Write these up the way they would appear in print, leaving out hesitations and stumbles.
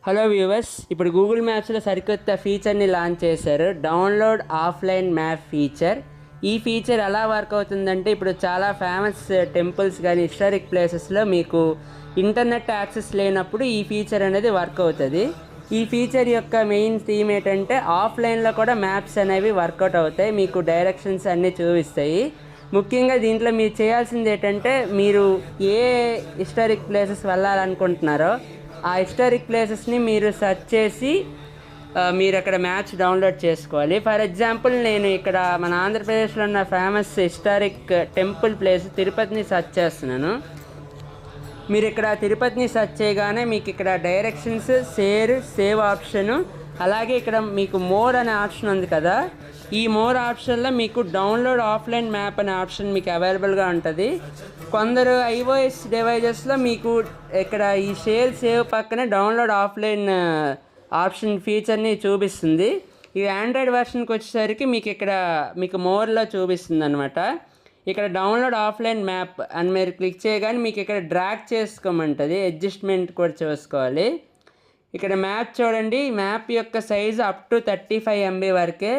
Hello viewers, ఇప్పుడు Google మ్యాప్స్లో సరికొత్త ఫీచర్ని లాంచ్ చేశారు, డౌన్లోడ్ ఆఫ్లైన్ మ్యాప్ ఫీచర్. ఈ ఫీచర్ ఎలా వర్క్ అవుతుందంటే, ఇప్పుడు చాలా ఫేమస్ టెంపుల్స్ కానీ హిస్టారిక్ ప్లేసెస్లో మీకు ఇంటర్నెట్ యాక్సెస్ లేనప్పుడు ఈ ఫీచర్ అనేది వర్క్ అవుతుంది. ఈ ఫీచర్ యొక్క మెయిన్ థీమ్ ఏంటంటే, ఆఫ్లైన్లో కూడా మ్యాప్స్ అనేవి వర్కౌట్ అవుతాయి, మీకు డైరెక్షన్స్ అన్నీ చూపిస్తాయి. ముఖ్యంగా దీంట్లో మీరు చేయాల్సింది ఏంటంటే, మీరు ఏ హిస్టారిక్ ప్లేసెస్ వెళ్ళాలనుకుంటున్నారో ఆ హిస్టారిక్ ప్లేసెస్ని మీరు సెర్చ్ చేసి మీరు అక్కడ మ్యాప్స్ డౌన్లోడ్ చేసుకోవాలి. ఫర్ ఎగ్జాంపుల్, నేను ఇక్కడ మన ఆంధ్రప్రదేశ్లో ఉన్న ఫేమస్ హిస్టారిక్ టెంపుల్ ప్లేస్ తిరుపతిని సెర్చ్ చేస్తున్నాను. మీరు ఇక్కడ తిరుపతిని సెర్చ్ చేయగానే మీకు ఇక్కడ డైరెక్షన్స్, సేవ్ ఆప్షను, అలాగే ఇక్కడ మీకు మోర్ అనే ఆప్షన్ ఉంది కదా, ఈ మోర్ ఆప్షన్లో మీకు డౌన్లోడ్ ఆఫ్లైన్ మ్యాప్ అనే ఆప్షన్ మీకు అవైలబుల్గా ఉంటుంది. కొందరు iOS డివైజెస్లో మీకు ఇక్కడ ఈ సేవ్ పక్కనే డౌన్లోడ్ ఆఫ్లైన్ ఆప్షన్ ఫీచర్ని చూపిస్తుంది. ఈ ఆండ్రాయిడ్ వెర్షన్కి వచ్చేసరికి మీకు మోర్లో చూపిస్తుంది అనమాట. ఇక్కడ డౌన్లోడ్ ఆఫ్లైన్ మ్యాప్ అని మీరు క్లిక్ చేయగానే మీకు ఇక్కడ డ్రాగ్ చేసుకోమంటుంది, అడ్జస్ట్మెంట్ కూడా చేసుకోవాలి. ఇక్కడ మ్యాప్ చూడండి, మ్యాప్ యొక్క సైజు అప్ టు 35 MB వరకే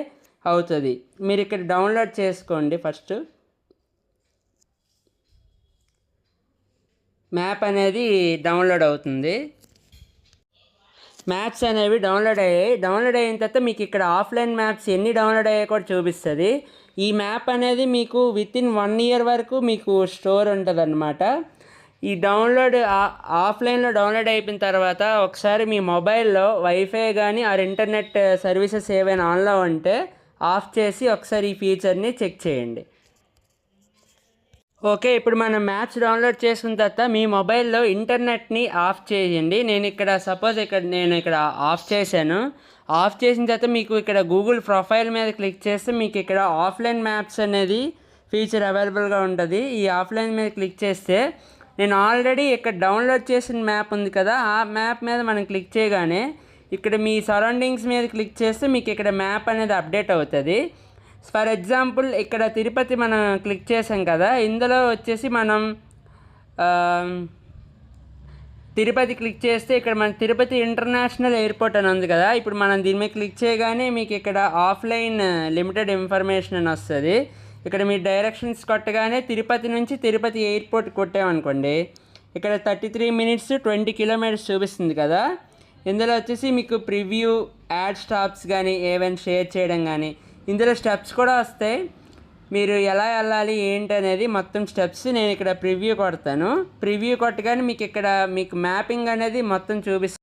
అవుతుంది. మీరు ఇక్కడ డౌన్లోడ్ చేసుకోండి. ఫస్ట్ మ్యాప్ అనేది డౌన్లోడ్ అవుతుంది. మ్యాప్స్ అనేవి డౌన్లోడ్ అయిన తర్వాత మీకు ఇక్కడ ఆఫ్లైన్ మ్యాప్స్ ఎన్ని డౌన్లోడ్ అయ్యాయి కూడా చూపిస్తుంది. ఈ మ్యాప్ అనేది మీకు వితిన్ 1 year వరకు మీకు స్టోర్ ఉంటుంది అన్నమాట. ఈ ఆఫ్లైన్లో డౌన్లోడ్ అయిపోయిన తర్వాత ఒకసారి మీ మొబైల్లో వైఫై కానీ ఇంటర్నెట్ సర్వీసెస్ ఏవైనా ఆన్లో ఉంటే ఆఫ్ చేసి ఒకసారి ఈ ఫీచర్ని చెక్ చేయండి. ఓకే, ఇప్పుడు మనం మ్యాప్స్ డౌన్లోడ్ చేసుకున్న తర్వాత మీ మొబైల్లో ఇంటర్నెట్ని ఆఫ్ చేయండి. నేను ఇక్కడ ఆఫ్ చేశాను. ఆఫ్ చేసిన తర్వాత మీకు ఇక్కడ గూగుల్ ప్రొఫైల్ మీద క్లిక్ చేస్తే మీకు ఇక్కడ ఆఫ్లైన్ మ్యాప్స్ అనేది ఫీచర్ అవైలబుల్గా ఉంటుంది. ఈ ఆఫ్లైన్ మీద క్లిక్ చేస్తే నేను ఆల్రెడీ ఇక్కడ డౌన్లోడ్ చేసిన మ్యాప్ ఉంది కదా, ఆ మ్యాప్ మీద మనం క్లిక్ చేయగానే ఇక్కడ మీ సరౌండింగ్స్ మీద క్లిక్ చేస్తే మీకు ఇక్కడ మ్యాప్ అనేది అప్డేట్ అవుతుంది. ఫర్ ఎగ్జాంపుల్, ఇక్కడ తిరుపతి మనం క్లిక్ చేసాం కదా, ఇందులో వచ్చేసి మనం తిరుపతి క్లిక్ చేస్తే ఇక్కడ మన తిరుపతి ఇంటర్నేషనల్ ఎయిర్పోర్ట్ అని ఉంది కదా, ఇప్పుడు మనం దీని మీద క్లిక్ చేయగానే మీకు ఇక్కడ ఆఫ్లైన్ లిమిటెడ్ ఇన్ఫర్మేషన్ అని వస్తుంది. ఇక్కడ మీ డైరెక్షన్స్ కొట్టగానే తిరుపతి నుంచి తిరుపతి ఎయిర్పోర్ట్ కొట్టామనుకోండి, ఇక్కడ 33 minutes 20 kilometers చూపిస్తుంది కదా. ఇందులో వచ్చేసి మీకు ప్రివ్యూ, యాడ్ స్టాప్స్ కానీ ఏవైనా షేర్ చేయడం కానీ, ఇందులో స్టెప్స్ కూడా వస్తాయి. మీరు ఎలా వెళ్ళాలి ఏంటి అనేది మొత్తం స్టెప్స్ నేను ఇక్కడ ప్రివ్యూ కొడతాను. ప్రివ్యూ కొట్టగానే మీకు మ్యాపింగ్ అనేది మొత్తం చూపిస్తుంది.